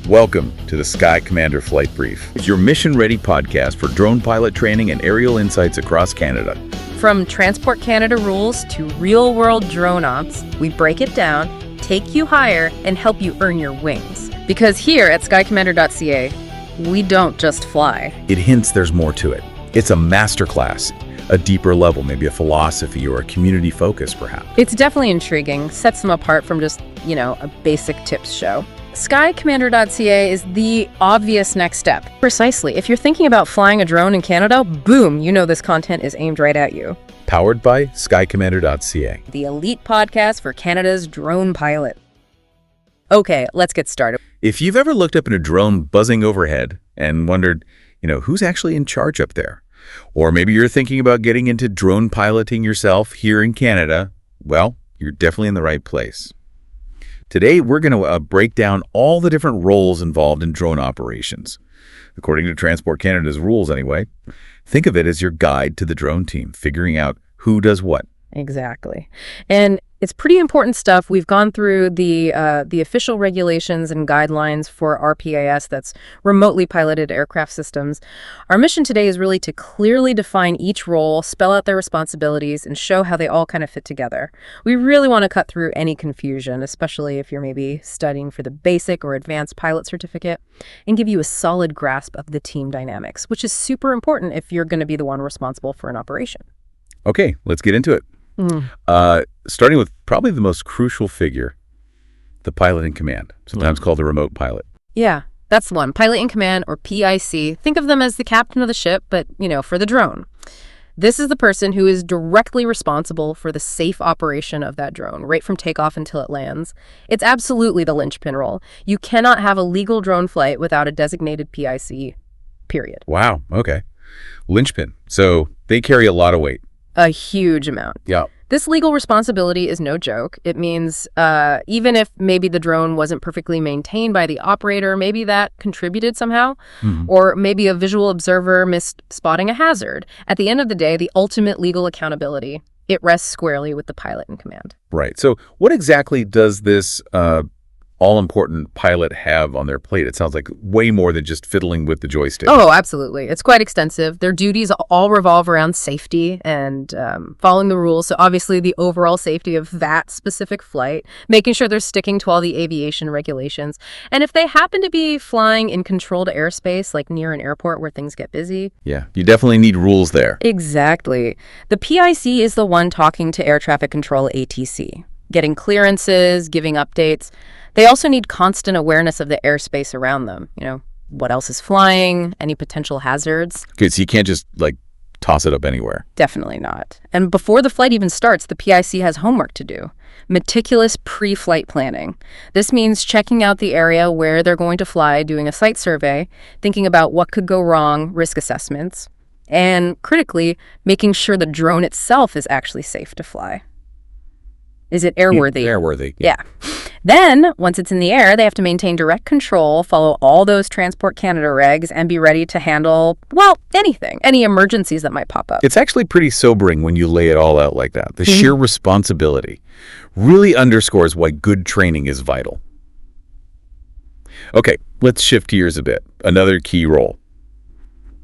Welcome to the Sky Commander Flight Brief. It's your mission-ready podcast for drone pilot training and aerial insights across Canada. From Transport Canada rules to real-world drone ops, we break it down, take you higher, and help you earn your wings. Because here at skycommander.ca, we don't just fly. It hints there's more to it. It's a masterclass, a deeper level, maybe a philosophy or a community focus, perhaps. It's definitely intriguing, sets them apart from just, a basic tips show. Skycommander.ca is the obvious next step. Precisely. If you're thinking about flying a drone in Canada, boom, this content is aimed right at you. Powered by skycommander.ca. The elite podcast for Canada's drone pilot. Okay, let's get started. If you've ever looked up at a drone buzzing overhead and wondered, who's actually in charge up there? Or maybe you're thinking about getting into drone piloting yourself here in Canada, well, you're definitely in the right place. Today, we're going to break down all the different roles involved in drone operations. According to Transport Canada's rules anyway, think of it as your guide to the drone team, figuring out who does what. Exactly. And it's pretty important stuff. We've gone through the official regulations and guidelines for RPAS, that's remotely piloted aircraft systems. Our mission today is really to clearly define each role, spell out their responsibilities, and show how they all kind of fit together. We really want to cut through any confusion, especially if you're maybe studying for the basic or advanced pilot certificate, and give you a solid grasp of the team dynamics, which is super important if you're going to be the one responsible for an operation. Okay, let's get into it. Starting with probably the most crucial figure, the pilot in command, sometimes called a remote pilot. Yeah, that's the one. Pilot in command, or PIC. Think of them as the captain of the ship, but, for the drone. This is the person who is directly responsible for the safe operation of that drone, right from takeoff until it lands. It's absolutely the linchpin role. You cannot have a legal drone flight without a designated PIC, period. Wow, okay. Linchpin. So they carry a lot of weight. A huge amount. Yeah. This legal responsibility is no joke. It means even if maybe the drone wasn't perfectly maintained by the operator, maybe that contributed somehow, or maybe a visual observer missed spotting a hazard. At the end of the day, the ultimate legal accountability, it rests squarely with the pilot in command. Right. So what exactly does this all-important pilot have on their plate? It sounds like way more than just fiddling with the joystick. Oh, absolutely. It's quite extensive. Their duties all revolve around safety and following the rules. So obviously the overall safety of that specific flight, making sure they're sticking to all the aviation regulations. And if they happen to be flying in controlled airspace, like near an airport where things get busy. Yeah, you definitely need rules there. Exactly. The PIC is the one talking to air traffic control ATC, getting clearances, giving updates. They also need constant awareness of the airspace around them. What else is flying, any potential hazards. Okay, so you can't just, toss it up anywhere. Definitely not. And before the flight even starts, the PIC has homework to do. Meticulous pre-flight planning. This means checking out the area where they're going to fly, doing a site survey, thinking about what could go wrong, risk assessments, and critically, making sure the drone itself is actually safe to fly. Is it airworthy? Airworthy. Yeah. Then, once it's in the air, they have to maintain direct control, follow all those Transport Canada regs, and be ready to handle, anything, any emergencies that might pop up. It's actually pretty sobering when you lay it all out like that. The sheer responsibility really underscores why good training is vital. Okay, let's shift gears a bit. Another key role,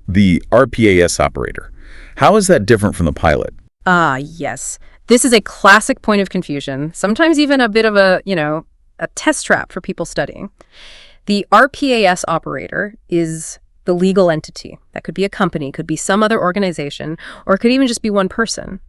the RPAS operator. How is that different from the pilot? Yes. This is a classic point of confusion, sometimes even a bit of a test trap for people studying. The RPAS operator is the legal entity. That could be a company, could be some other organization, or it could even just be one person.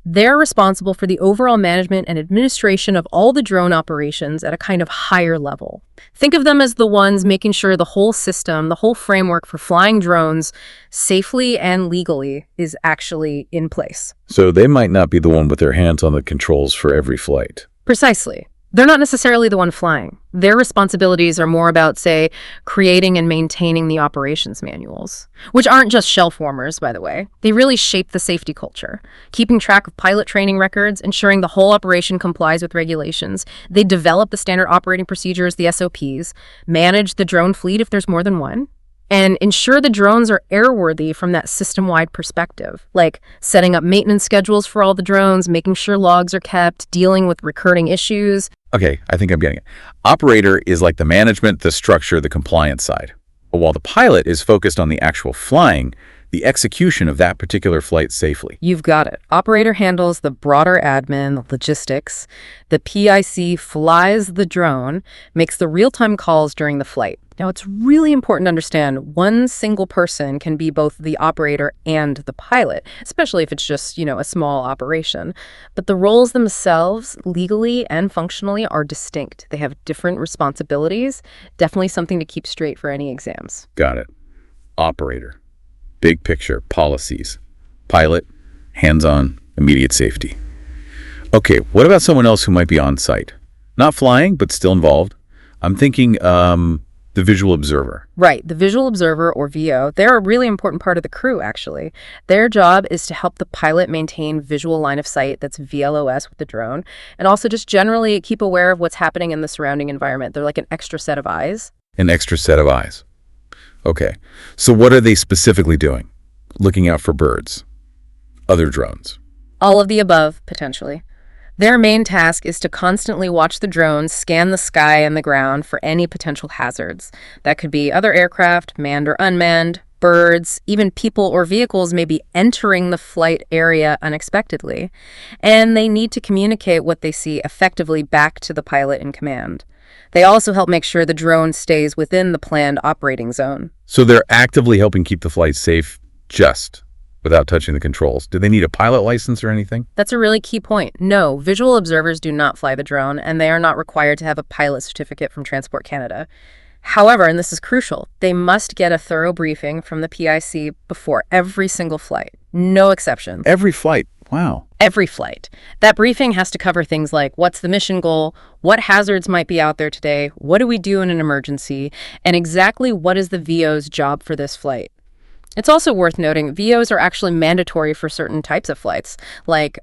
They're responsible for the overall management and administration of all the drone operations at a kind of higher level. Think of them as the ones making sure the whole system, the whole framework for flying drones safely and legally is actually in place. So they might not be the one with their hands on the controls for every flight. Precisely. They're not necessarily the one flying. Their responsibilities are more about, say, creating and maintaining the operations manuals, which aren't just shelf warmers, by the way. They really shape the safety culture, keeping track of pilot training records, ensuring the whole operation complies with regulations. They develop the standard operating procedures, the SOPs, manage the drone fleet if there's more than one, and ensure the drones are airworthy from that system-wide perspective, like setting up maintenance schedules for all the drones, making sure logs are kept, dealing with recurring issues. Okay, I think I'm getting it. Operator is like the management, the structure, the compliance side. But while the pilot is focused on the actual flying, the execution of that particular flight safely. You've got it. Operator handles the broader admin, the logistics. The PIC flies the drone, makes the real-time calls during the flight. Now, it's really important to understand one single person can be both the operator and the pilot, especially if it's just, a small operation. But the roles themselves, legally and functionally, are distinct. They have different responsibilities. Definitely something to keep straight for any exams. Got it. Operator. Big picture, policies. Pilot, hands-on, immediate safety. Okay, what about someone else who might be on site? Not flying, but still involved. I'm thinking the visual observer. Right, the visual observer, or VO, they're a really important part of the crew, actually. Their job is to help the pilot maintain visual line of sight, that's VLOS with the drone, and also just generally keep aware of what's happening in the surrounding environment. They're like an extra set of eyes. An extra set of eyes. Okay, so what are they specifically doing? Looking out for birds, other drones? All of the above, potentially. Their main task is to constantly watch the drones, scan the sky and the ground for any potential hazards. That could be other aircraft, manned or unmanned, birds, even people or vehicles may be entering the flight area unexpectedly. And they need to communicate what they see effectively back to the pilot in command. They also help make sure the drone stays within the planned operating zone. So they're actively helping keep the flight safe just without touching the controls. Do they need a pilot license or anything? That's a really key point. No, visual observers do not fly the drone, and they are not required to have a pilot certificate from Transport Canada. However, and this is crucial, they must get a thorough briefing from the PIC before every single flight. No exceptions. Every flight. Wow. Every flight. That briefing has to cover things like what's the mission goal, what hazards might be out there today, what do we do in an emergency, and exactly what is the VO's job for this flight. It's also worth noting VOs are actually mandatory for certain types of flights, like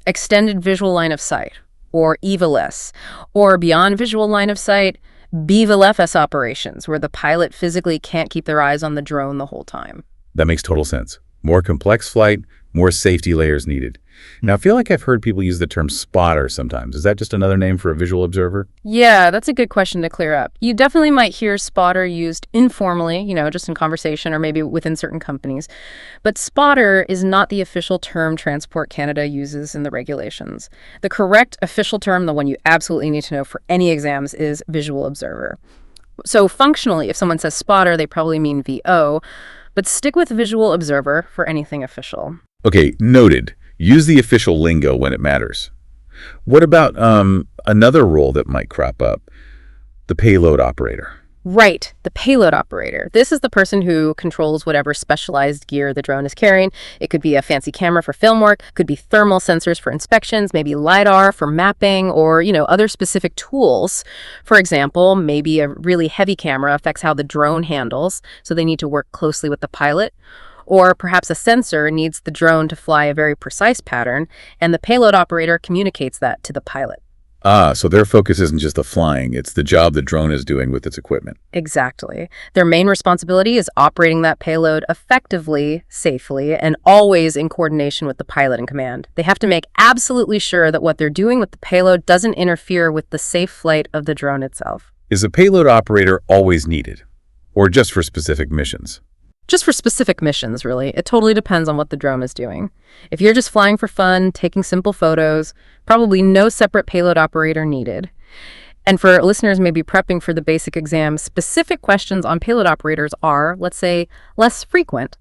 extended visual line of sight, or EVLS, or beyond visual line of sight, BVLFS operations, where the pilot physically can't keep their eyes on the drone the whole time. That makes total sense. More complex flight, more safety layers needed. Now, I feel like I've heard people use the term spotter sometimes. Is that just another name for a visual observer? Yeah, that's a good question to clear up. You definitely might hear spotter used informally, just in conversation or maybe within certain companies. But spotter is not the official term Transport Canada uses in the regulations. The correct official term, the one you absolutely need to know for any exams, is visual observer. So functionally, if someone says spotter, they probably mean VO, but stick with visual observer for anything official. Okay, noted. Use the official lingo when it matters. What about another role that might crop up? The payload operator. Right, the payload operator. This is the person who controls whatever specialized gear the drone is carrying. It could be a fancy camera for film work, could be thermal sensors for inspections, maybe LiDAR for mapping, or, other specific tools. For example, maybe a really heavy camera affects how the drone handles, so they need to work closely with the pilot. Or perhaps a sensor needs the drone to fly a very precise pattern, and the payload operator communicates that to the pilot. So their focus isn't just the flying, it's the job the drone is doing with its equipment. Exactly. Their main responsibility is operating that payload effectively, safely, and always in coordination with the pilot in command. They have to make absolutely sure that what they're doing with the payload doesn't interfere with the safe flight of the drone itself. Is a payload operator always needed, or just for specific missions? Just for specific missions, really. It totally depends on what the drone is doing. If you're just flying for fun, taking simple photos, probably no separate payload operator needed. And for listeners maybe prepping for the basic exam, specific questions on payload operators are, let's say, less frequent.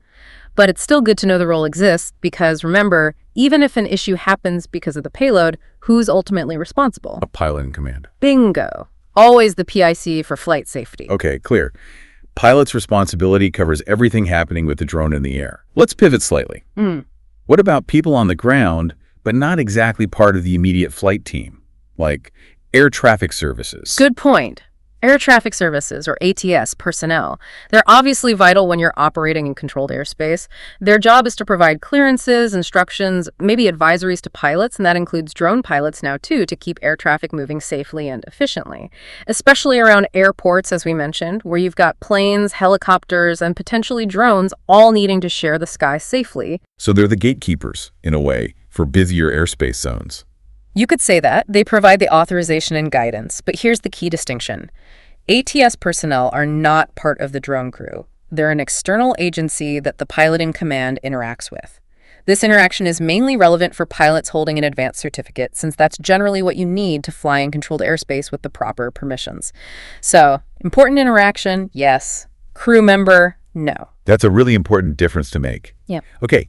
But it's still good to know the role exists because, remember, even if an issue happens because of the payload, who's ultimately responsible? A pilot in command. Bingo. Always the PIC for flight safety. Okay, clear. Pilot's responsibility covers everything happening with the drone in the air. Let's pivot slightly. What about people on the ground, but not exactly part of the immediate flight team, like air traffic services? Good point. Air traffic services, or ATS, personnel. They're obviously vital when you're operating in controlled airspace. Their job is to provide clearances, instructions, maybe advisories to pilots, and that includes drone pilots now too, to keep air traffic moving safely and efficiently. Especially around airports, as we mentioned, where you've got planes, helicopters, and potentially drones all needing to share the sky safely. So they're the gatekeepers, in a way, for busier airspace zones. You could say that. They provide the authorization and guidance, but here's the key distinction. ATS personnel are not part of the drone crew. They're an external agency that the pilot in command interacts with. This interaction is mainly relevant for pilots holding an advanced certificate, since that's generally what you need to fly in controlled airspace with the proper permissions. So, important interaction, yes. Crew member, no. That's a really important difference to make. Yeah. Okay,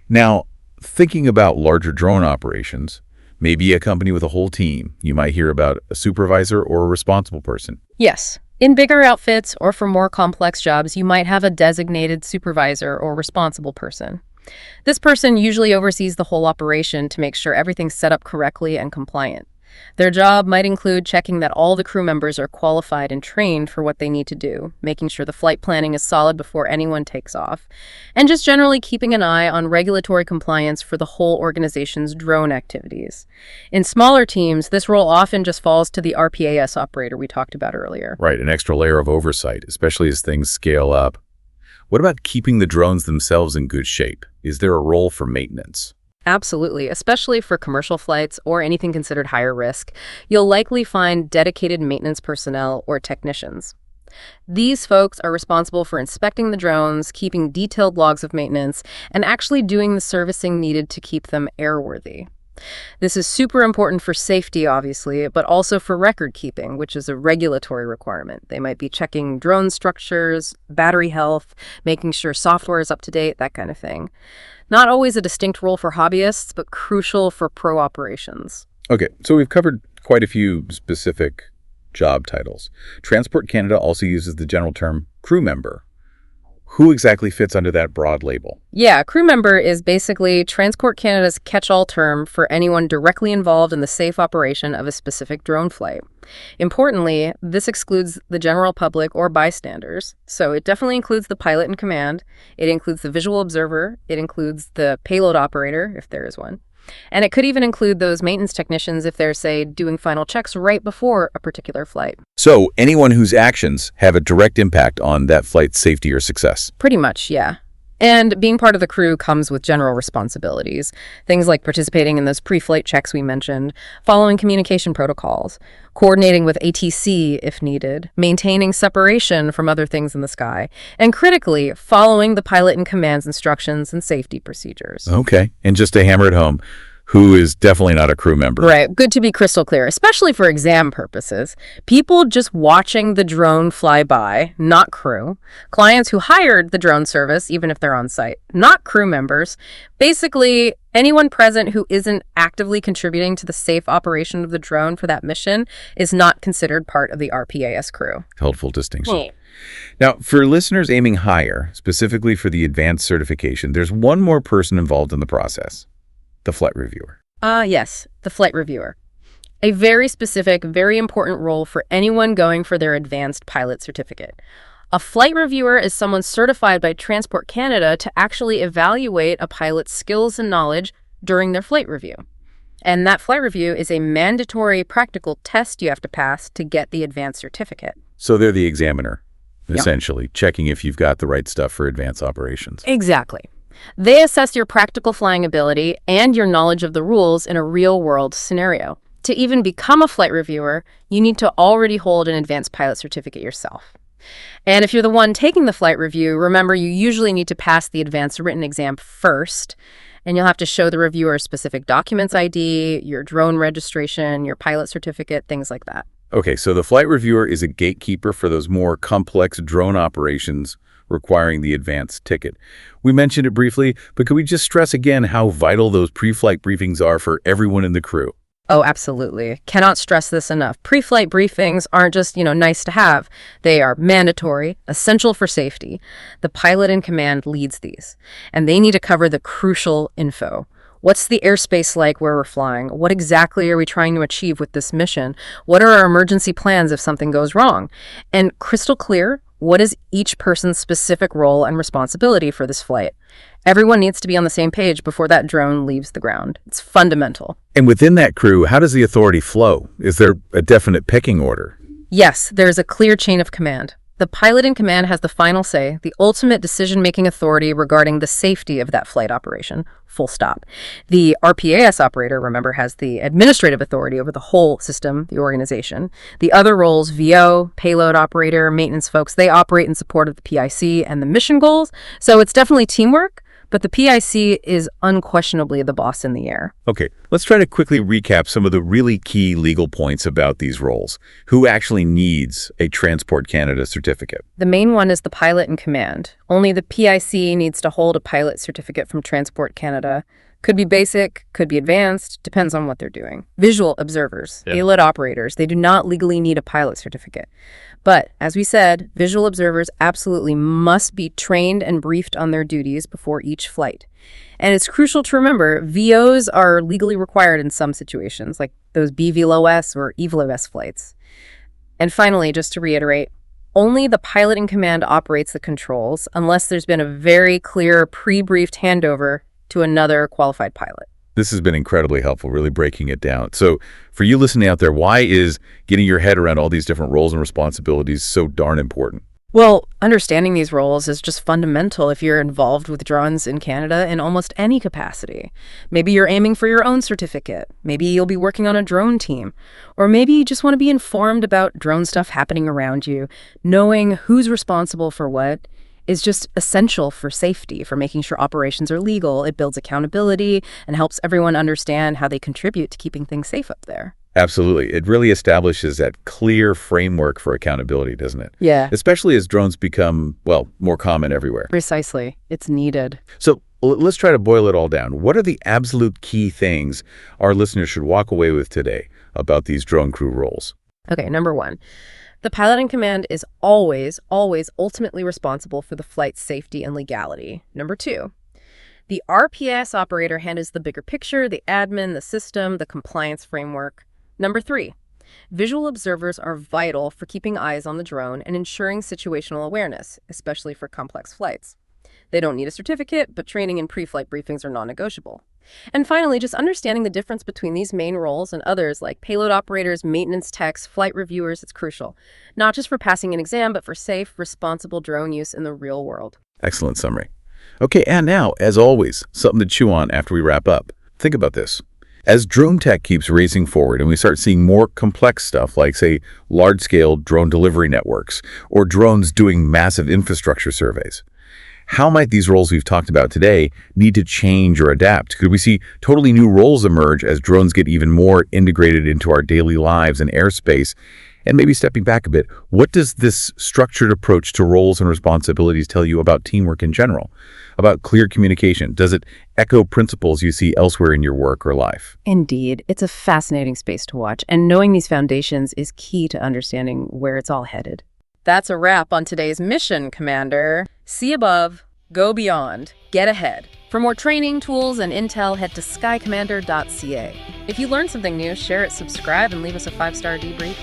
now, thinking about larger drone operations, maybe a company with a whole team, you might hear about a supervisor or a responsible person. Yes. In bigger outfits or for more complex jobs, you might have a designated supervisor or responsible person. This person usually oversees the whole operation to make sure everything's set up correctly and compliant. Their job might include checking that all the crew members are qualified and trained for what they need to do, making sure the flight planning is solid before anyone takes off, and just generally keeping an eye on regulatory compliance for the whole organization's drone activities. In smaller teams, this role often just falls to the RPAS operator we talked about earlier. Right, an extra layer of oversight, especially as things scale up. What about keeping the drones themselves in good shape? Is there a role for maintenance? Absolutely, especially for commercial flights or anything considered higher risk. You'll likely find dedicated maintenance personnel or technicians. These folks are responsible for inspecting the drones, keeping detailed logs of maintenance, and actually doing the servicing needed to keep them airworthy. This is super important for safety, obviously, but also for record keeping, which is a regulatory requirement. They might be checking drone structures, battery health, making sure software is up to date, that kind of thing. Not always a distinct role for hobbyists, but crucial for pro operations. Okay, so we've covered quite a few specific job titles. Transport Canada also uses the general term crew member. Who exactly fits under that broad label? Yeah, crew member is basically Transport Canada's catch-all term for anyone directly involved in the safe operation of a specific drone flight. Importantly, this excludes the general public or bystanders, so it definitely includes the pilot in command, it includes the visual observer, it includes the payload operator, if there is one, and it could even include those maintenance technicians if they're, say, doing final checks right before a particular flight. So anyone whose actions have a direct impact on that flight's safety or success. Pretty much, yeah. And being part of the crew comes with general responsibilities. Things like participating in those pre-flight checks we mentioned, following communication protocols, coordinating with ATC if needed, maintaining separation from other things in the sky, and critically, following the pilot in command's instructions and safety procedures. Okay, and just to hammer it home, who is definitely not a crew member. Right, good to be crystal clear, especially for exam purposes. People just watching the drone fly by, not crew. Clients who hired the drone service, even if they're on site, not crew members. Basically, anyone present who isn't actively contributing to the safe operation of the drone for that mission is not considered part of the RPAS crew. Helpful distinction. Now, for listeners aiming higher, specifically for the advanced certification, there's one more person involved in the process. The flight reviewer. Yes, the flight reviewer. A very specific, very important role for anyone going for their advanced pilot certificate. A flight reviewer is someone certified by Transport Canada to actually evaluate a pilot's skills and knowledge during their flight review. And that flight review is a mandatory practical test you have to pass to get the advanced certificate. So they're the examiner, essentially, checking if you've got the right stuff for advanced operations. Exactly. They assess your practical flying ability and your knowledge of the rules in a real-world scenario. To even become a flight reviewer, you need to already hold an advanced pilot certificate yourself. And if you're the one taking the flight review, remember you usually need to pass the advanced written exam first, and you'll have to show the reviewer specific documents ID, your drone registration, your pilot certificate, things like that. Okay, so the flight reviewer is a gatekeeper for those more complex drone operations requiring the advanced ticket. We mentioned it briefly, but could we just stress again how vital those pre-flight briefings are for everyone in the crew? Oh, absolutely. Cannot stress this enough. Pre-flight briefings aren't just, nice to have. They are mandatory, essential for safety. The pilot in command leads these, and they need to cover the crucial info. What's the airspace like where we're flying? What exactly are we trying to achieve with this mission? What are our emergency plans if something goes wrong? And crystal clear, what is each person's specific role and responsibility for this flight? Everyone needs to be on the same page before that drone leaves the ground. It's fundamental. And within that crew, how does the authority flow? Is there a definite pecking order? Yes, there is a clear chain of command. The pilot in command has the final say, the ultimate decision-making authority regarding the safety of that flight operation, full stop. The RPAS operator, remember, has the administrative authority over the whole system, the organization. The other roles, VO, payload operator, maintenance folks, they operate in support of the PIC and the mission goals. So it's definitely teamwork, but the PIC is unquestionably the boss in the air. Okay, let's try to quickly recap some of the really key legal points about these roles. Who actually needs a Transport Canada certificate? The main one is the pilot in command. Only the PIC needs to hold a pilot certificate from Transport Canada. Could be basic, could be advanced, depends on what they're doing. Visual observers, ALIT operators, they do not legally need a pilot certificate. But, as we said, visual observers absolutely must be trained and briefed on their duties before each flight. And it's crucial to remember, VOs are legally required in some situations, like those BVLOS or EVLOS flights. And finally, just to reiterate, only the pilot in command operates the controls unless there's been a very clear pre-briefed handover to another qualified pilot. This has been incredibly helpful, really breaking it down. So for you listening out there, why is getting your head around all these different roles and responsibilities so darn important? Well, understanding these roles is just fundamental if you're involved with drones in Canada in almost any capacity. Maybe you're aiming for your own certificate. Maybe you'll be working on a drone team. Or maybe you just want to be informed about drone stuff happening around you. Knowing who's responsible for what is just essential for safety, for making sure operations are legal. It builds accountability and helps everyone understand how they contribute to keeping things safe up there. Absolutely. It really establishes that clear framework for accountability, doesn't it? Yeah. Especially as drones become, well, more common everywhere. Precisely. It's needed. So let's try to boil it all down. What are the absolute key things our listeners should walk away with today about these drone crew roles? Okay, number one. The pilot in command is always ultimately responsible for the flight's safety and legality. Number two, the RPAS operator handles the bigger picture, the admin, the system, the compliance framework. Number three, visual observers are vital for keeping eyes on the drone and ensuring situational awareness, especially for complex flights. They don't need a certificate, but training and pre-flight briefings are non-negotiable. And finally, just understanding the difference between these main roles and others like payload operators, maintenance techs, flight reviewers, it's crucial. Not just for passing an exam, but for safe, responsible drone use in the real world. Excellent summary. Okay, and now, as always, something to chew on after we wrap up. Think about this. As drone tech keeps racing forward and we start seeing more complex stuff like, say, large-scale drone delivery networks or drones doing massive infrastructure surveys, how might these roles we've talked about today need to change or adapt? Could we see totally new roles emerge as drones get even more integrated into our daily lives and airspace? And maybe stepping back a bit, what does this structured approach to roles and responsibilities tell you about teamwork in general, about clear communication? Does it echo principles you see elsewhere in your work or life? Indeed, it's a fascinating space to watch, and knowing these foundations is key to understanding where it's all headed. That's a wrap on today's mission, Commander. See above, go beyond, get ahead. For more training, tools, and intel, head to skycommander.ca. If you learned something new, share it, subscribe, and leave us a 5-star debrief.